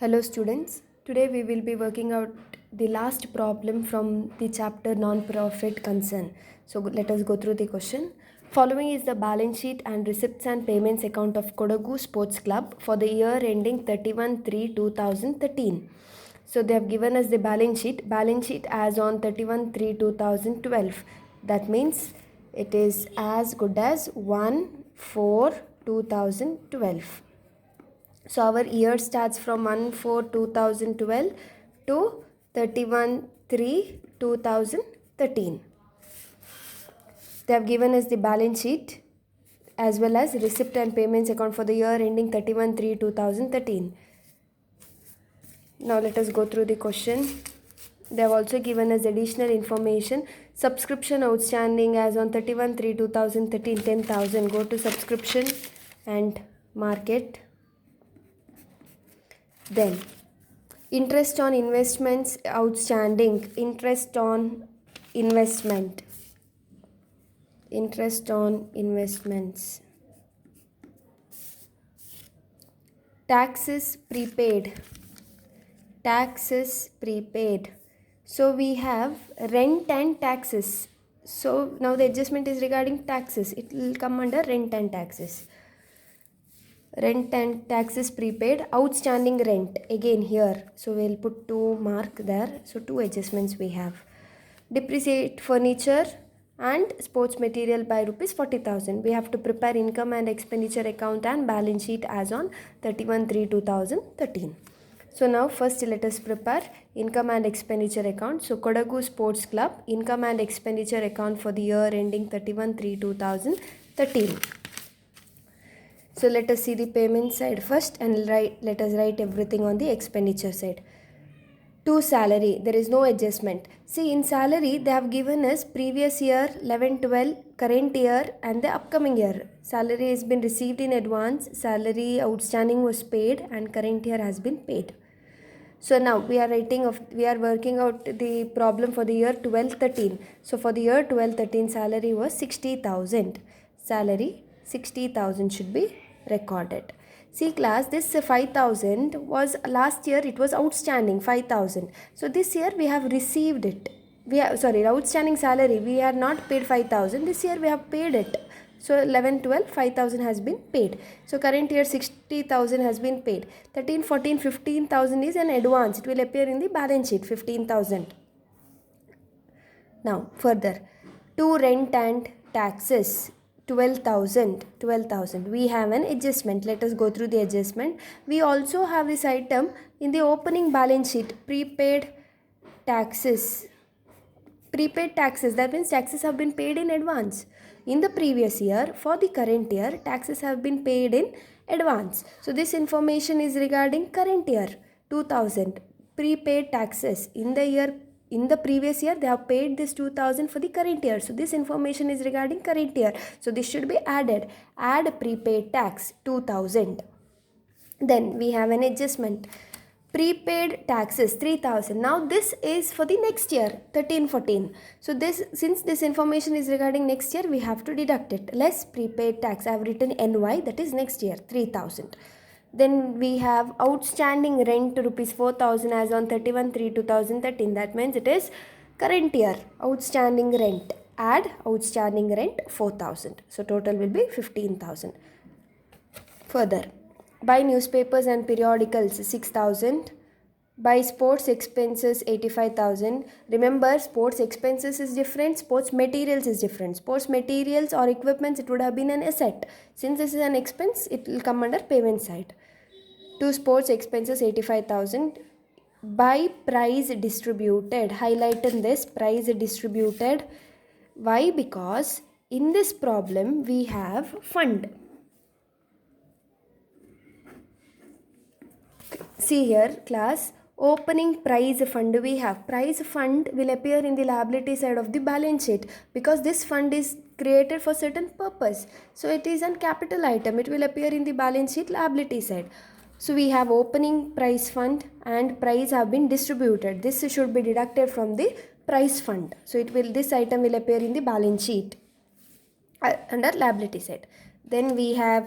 Hello students, today we will be working out the last problem from the chapter non-profit concern. So let us go through the question. Following is the balance sheet and receipts and payments account of Kodagu Sports Club for the year ending 31/3/2013. So they have given us the balance sheet as on 31/3/2012. That means it is as good as 1/4/2012. So our year starts from 1/4/2012 to 31/3/2013. They have given us the balance sheet as well as receipt and payments account for the year ending 31/3/2013. Now let us go through the question. They have also given us additional information. Subscription outstanding as on 31/3/2013 10,000. Go to subscription and mark it. Then interest on investments outstanding, interest on investments, taxes prepaid. So we have rent and taxes. So now the adjustment is regarding taxes. It will come under rent and taxes. Rent and taxes prepaid, outstanding rent again here. So we'll put 2 mark there. So 2 adjustments we have. Depreciate furniture and sports material by rupees 40,000. We have to prepare income and expenditure account and balance sheet as on 31/3/2013. So now first let us prepare income and expenditure account. So Kodagu Sports Club income and expenditure account for the year ending 31/3/2013. So let us see the payment side first and let us write everything on the expenditure side. To salary, there is no adjustment. See, in salary, they have given us previous year, 11-12, current year and the upcoming year. Salary has been received in advance, salary outstanding was paid and current year has been paid. So now we are working out the problem for the year 12-13. So for the year 12-13, salary was 60,000. Salary 60,000 should be recorded. See class, this 5,000 was last year, it was outstanding 5,000. So this year we have received it. Outstanding salary, we are not paid 5,000. This year we have paid it. So 11-12, 5,000 has been paid. So current year 60,000 has been paid. 13-14, 15,000 is an advance. It will appear in the balance sheet, 15,000. Now further, to rent and taxes, 12,000. We have an adjustment. Let us go through the adjustment. We also have this item in the opening balance sheet, prepaid taxes. That means taxes have been paid in advance. In the previous year, for the current year, taxes have been paid in advance. So this information is regarding current year, 2,000. Prepaid taxes. In the previous year, they have paid this 2,000 for the current year. So this information is regarding current year. So this should be added. Add prepaid tax, 2,000. Then we have an adjustment. Prepaid taxes, 3,000. Now this is for the next year, 13-14. So since this information is regarding next year, we have to deduct it. Less prepaid tax. I have written NY, that is next year, 3,000. Then we have outstanding rent rupees 4,000 as on 31/3/2013. That means it is current year outstanding rent. Add outstanding rent 4,000. So total will be 15,000. Further, buy newspapers and periodicals 6,000. Buy sports expenses 85,000. Remember, sports expenses is different, sports materials is different. Sports materials or equipments, it would have been an asset. Since this is an expense, it will come under payment side. To sports expenses 85,000. By price distributed, highlight in this price distributed. Why? Because in this problem we have fund. See here class, opening prize fund we have. Prize fund will appear in the liability side of the balance sheet because this fund is created for certain purpose. So it is a capital item. It will appear in the balance sheet liability side. So we have opening prize fund and prize have been distributed. This should be deducted from the prize fund. So this item will appear in the balance sheet under liability side. Then we have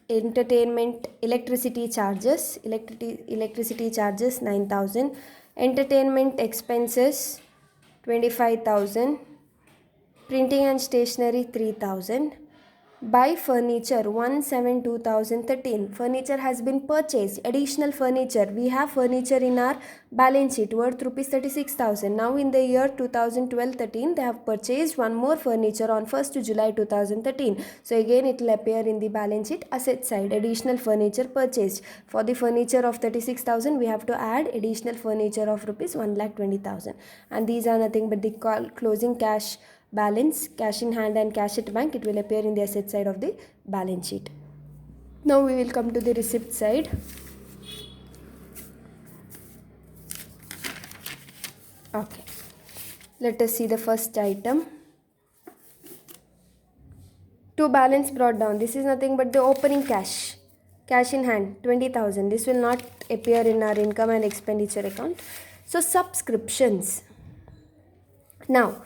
entertainment electricity charges, electricity charges 9,000, entertainment expenses 25,000, printing and stationery 3,000. Buy furniture 1/7/2013. Furniture has been purchased. Additional furniture. We have furniture in our balance sheet worth rupees 36,000. Now in the year 2012-13 they have purchased one more furniture on 1st July 2013. So again it will appear in the balance sheet asset side. Additional furniture purchased. For the furniture of 36,000 we have to add additional furniture of rupees 1,20,000. And these are nothing but the closing cash balance, cash in hand and cash at bank. It will appear in the asset side of the balance sheet. Now we will come to the receipt side. Okay, let us see the first item. To balance brought down. This is nothing but the opening cash in hand 20,000. This will not appear in our income and expenditure account. So subscriptions. Now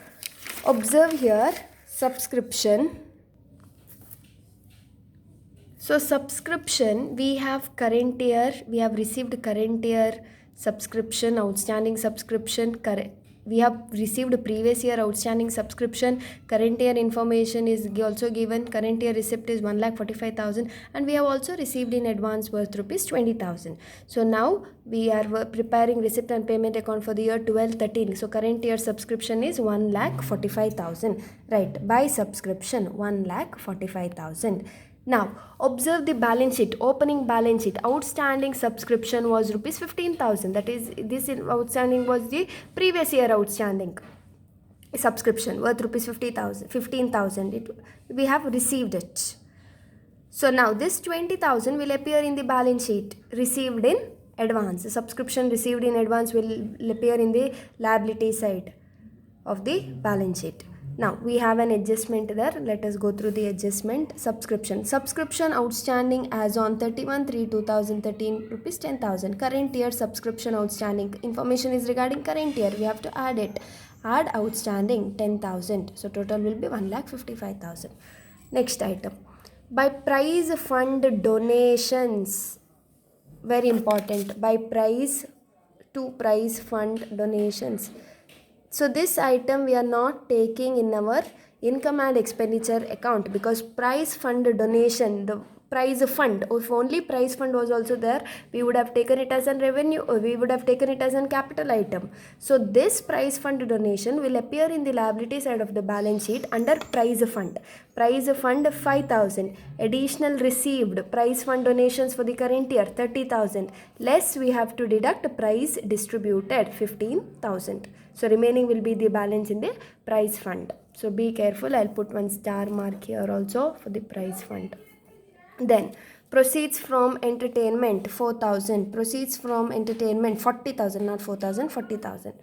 observe here subscription. So subscription, we have current year, we have received current year subscription, outstanding subscription, we have received previous year outstanding subscription, current year information is also given, current year receipt is 1,45,000 and we have also received in advance worth rupees 20,000. So now we are preparing receipt and payment account for the year 12-13. So current year subscription is 1,45,000. Right, by subscription 1,45,000. Now observe the balance sheet, opening balance sheet. Outstanding subscription was rupees 15,000. That is, this outstanding was the previous year outstanding subscription worth rupees 15,000. We have received it. So now this 20,000 will appear in the balance sheet, received in advance. The subscription received in advance will appear in the liability side of the balance sheet. Now we have an adjustment there. Let us go through the adjustment. Subscription outstanding as on 31/3/2013 rupees 10,000. Current year subscription outstanding information is regarding current year. We have to add it. Add outstanding 10,000. So total will be 1,55,000. Next item. By prize fund donations. Very important. By prize fund donations. So this item we are not taking in our income and expenditure account because prize fund donation, the prize fund, if only prize fund was also there, we would have taken it as a revenue, or we would have taken it as a capital item. So this prize fund donation will appear in the liability side of the balance sheet under prize fund. Prize fund 5,000. Additional received prize fund donations for the current year 30,000. Less we have to deduct prize distributed 15,000. So remaining will be the balance in the prize fund. So be careful. I'll put one star mark here also for the prize fund. Then proceeds from entertainment 4,000. Proceeds from entertainment 40,000, not 4,000, 40,000.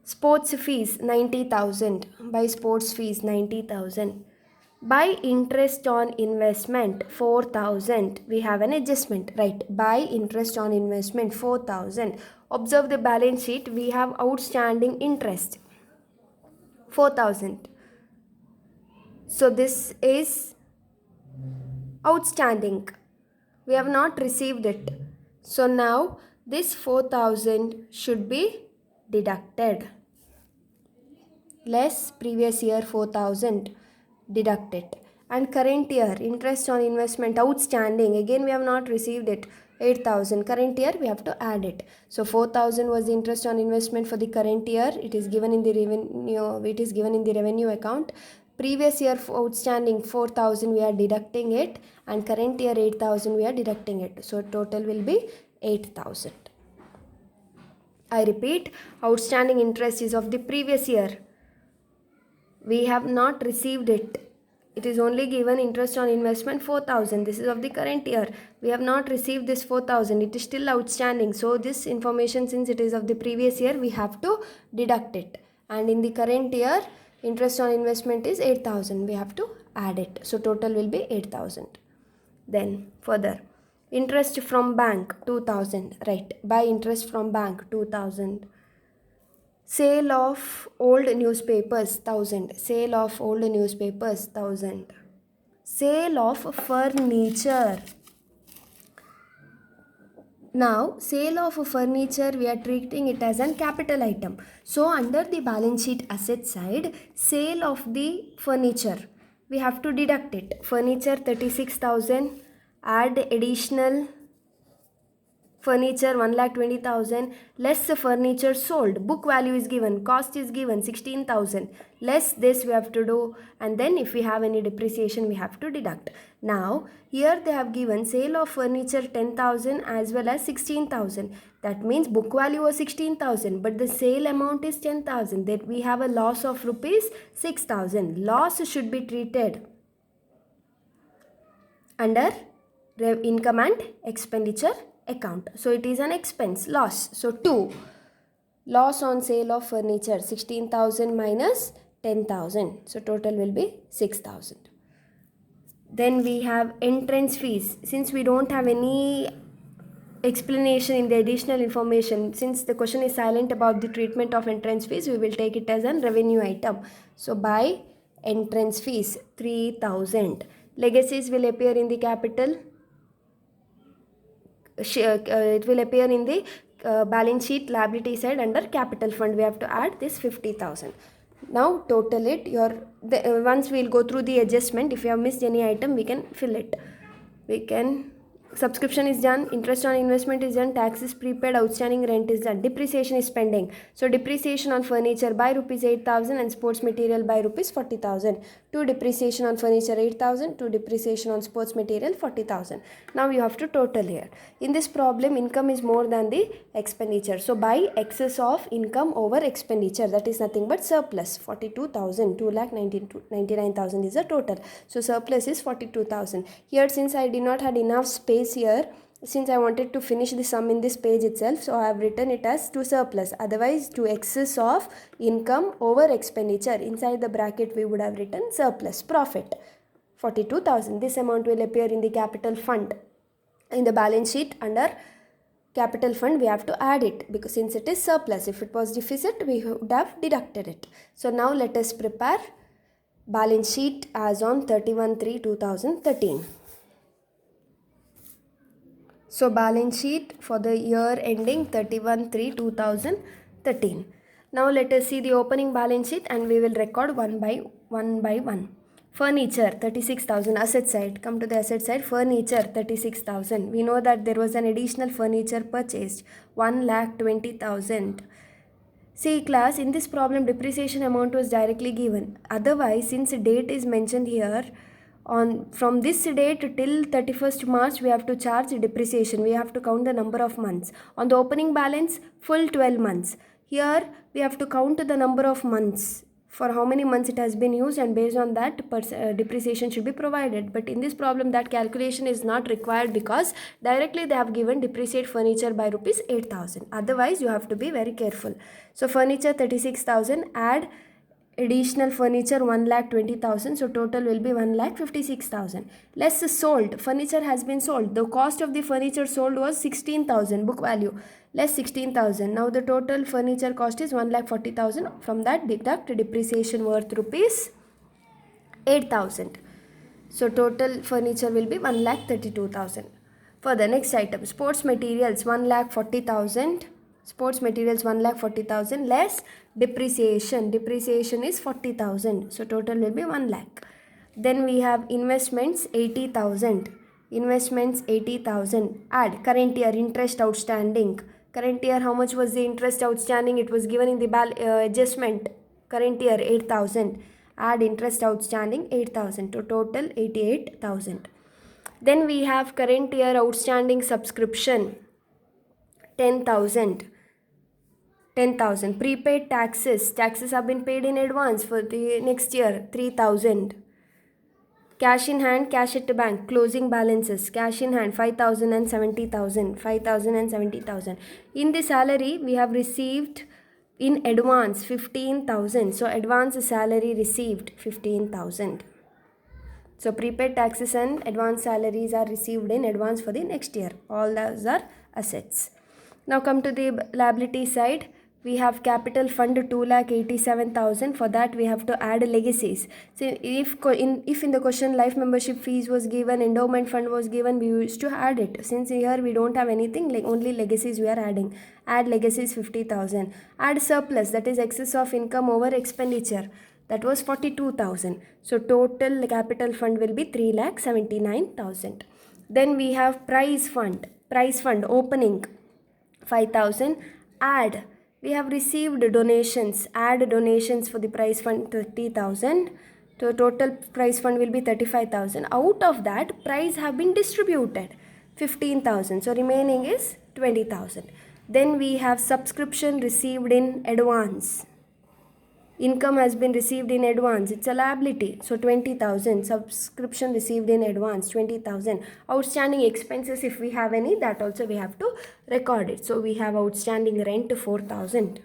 Sports fees 90,000. By sports fees 90,000. By interest on investment 4,000. We have an adjustment, right? By interest on investment 4,000. Observe the balance sheet. We have outstanding interest 4,000. So this is outstanding. We have not received it. So now this 4,000 should be deducted. Less previous year 4,000 deducted. And current year interest on investment outstanding, again we have not received it, 8,000. Current year we have to add it. So 4,000 was the interest on investment for the current year. It is given in the revenue. It is given in the revenue account. Previous year outstanding 4,000 we are deducting it, and current year 8,000 we are deducting it. So total will be 8,000. I repeat, outstanding interest is of the previous year. We have not received it. It is only given interest on investment 4,000. This is of the current year. We have not received this 4,000. It is still outstanding. So this information, since it is of the previous year, we have to deduct it. And in the current year, interest on investment is 8,000. We have to add it. So total will be 8,000. Then further, interest from bank 2,000. Right. By interest from bank 2,000. Sale of old newspapers 1,000. Sale of old newspapers 1,000. Sale of furniture. Now, sale of furniture, we are treating it as a capital item. So, under the balance sheet asset side, sale of the furniture, we have to deduct it. Furniture 36,000, add additional furniture 1,20,000, less the furniture sold, book value is given, cost is given 16,000, less this we have to do, and then if we have any depreciation we have to deduct. Now here they have given sale of furniture 10,000 as well as 16,000. That means book value was 16,000 but the sale amount is 10,000. That we have a loss of rupees 6,000. Loss should be treated under income and expenditure account. So it is an expense, loss. So 2, loss on sale of furniture 16,000 minus 10,000. So total will be 6,000. Then we have entrance fees. Since we don't have any explanation in the additional information, since the question is silent about the treatment of entrance fees, we will take it as a revenue item. So by entrance fees 3,000. Legacies will appear in the capital. It will appear in the balance sheet liability side under capital fund. We have to add this 50,000. Now total it. Once we will go through the adjustment. If you have missed any item, we can fill it. Subscription is done, interest on investment is done, tax is prepaid, outstanding rent is done, depreciation is pending. So depreciation on furniture by rupees 8,000 and sports material by rupees 40,000. 2 depreciation on furniture 8,000, 2 depreciation on sports material 40,000. Now you have to total here. In this problem, income is more than the expenditure. So by excess of income over expenditure, that is nothing but surplus 42,000. 2,99,000 is the total. So surplus is 42,000. Here since I did not have enough space here, since I wanted to finish the sum in this page itself, so I have written it as to surplus, otherwise to excess of income over expenditure. Inside the bracket we would have written surplus, profit 42,000. This amount will appear in the capital fund. In the balance sheet under capital fund we have to add it, because since it is surplus, if it was deficit we would have deducted it. So now let us prepare balance sheet as on 31/3/2013. So balance sheet for the year ending 31/3/2013. Now let us see the opening balance sheet and we will record one by one. Furniture 36,000, asset side. Come to the asset side. Furniture 36,000. We know that there was an additional furniture purchased 1,20,000. See class, in this problem depreciation amount was directly given. Otherwise, since date is mentioned here, from this date till 31st March we have to charge depreciation. We have to count the number of months. On the opening balance, full 12 months. Here we have to count the number of months, for how many months it has been used, and based on that depreciation should be provided. But in this problem that calculation is not required, because directly they have given depreciate furniture by rupees 8,000. Otherwise you have to be very careful. So furniture 36,000, add additional furniture 1,20,000, so total will be 1,56,000. Less sold, furniture has been sold. The cost of the furniture sold was 16,000 book value, less 16,000. Now the total furniture cost is 1,40,000. From that deduct depreciation worth rupees 8,000. So total furniture will be 1,32,000. For the next item, sports materials 1,40,000. Sports materials 1,40,000 less depreciation. Depreciation is 40,000. So total will be 1 lakh. Then we have investments 80,000. Investments 80,000. Add current year interest outstanding. Current year, how much was the interest outstanding? It was given in the adjustment. Current year 8,000. Add interest outstanding 8,000 to total 88,000. Then we have current year outstanding subscription 10,000. 10,000. Prepaid taxes. Taxes have been paid in advance for the next year 3,000. Cash in hand, cash at the bank, closing balances. Cash in hand 5,000 and 70,000. 5,000 and 70,000. In the salary we have received in advance 15,000. So advance salary received 15,000. So prepaid taxes and advance salaries are received in advance for the next year. All those are assets. Now come to the liability side. We have capital fund 2,87,000. For that we have to add legacies. So if in the question life membership fees was given, endowment fund was given, we used to add it. Since here we don't have anything, like only legacies we are adding. Add legacies 50,000. Add surplus, that is excess of income over expenditure, that was 42,000. So total capital fund will be 3,79,000. Then we have prize fund opening 5,000. Add, we have received donations, add donations for the prize fund 30,000. So total prize fund will be 35,000. Out of that, prize have been distributed 15,000. So remaining is 20,000. Then we have subscription received in advance. Income has been received in advance, it's a liability, so 20,000. Subscription received in advance 20,000. Outstanding expenses, if we have any, that also we have to record it. So we have outstanding rent 4,000.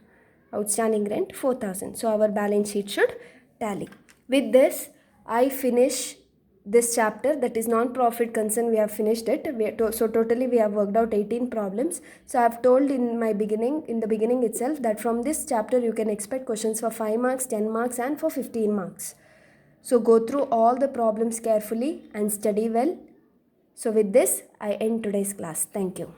Outstanding rent 4,000. So our balance sheet should tally. With this, I finish this chapter, that is non-profit concern. We have finished it. So totally we have worked out 18 problems. So I have told in the beginning itself, that from this chapter you can expect questions for 5 marks, 10 marks and for 15 marks. So go through all the problems carefully and study well. So with this, I end today's class. Thank you.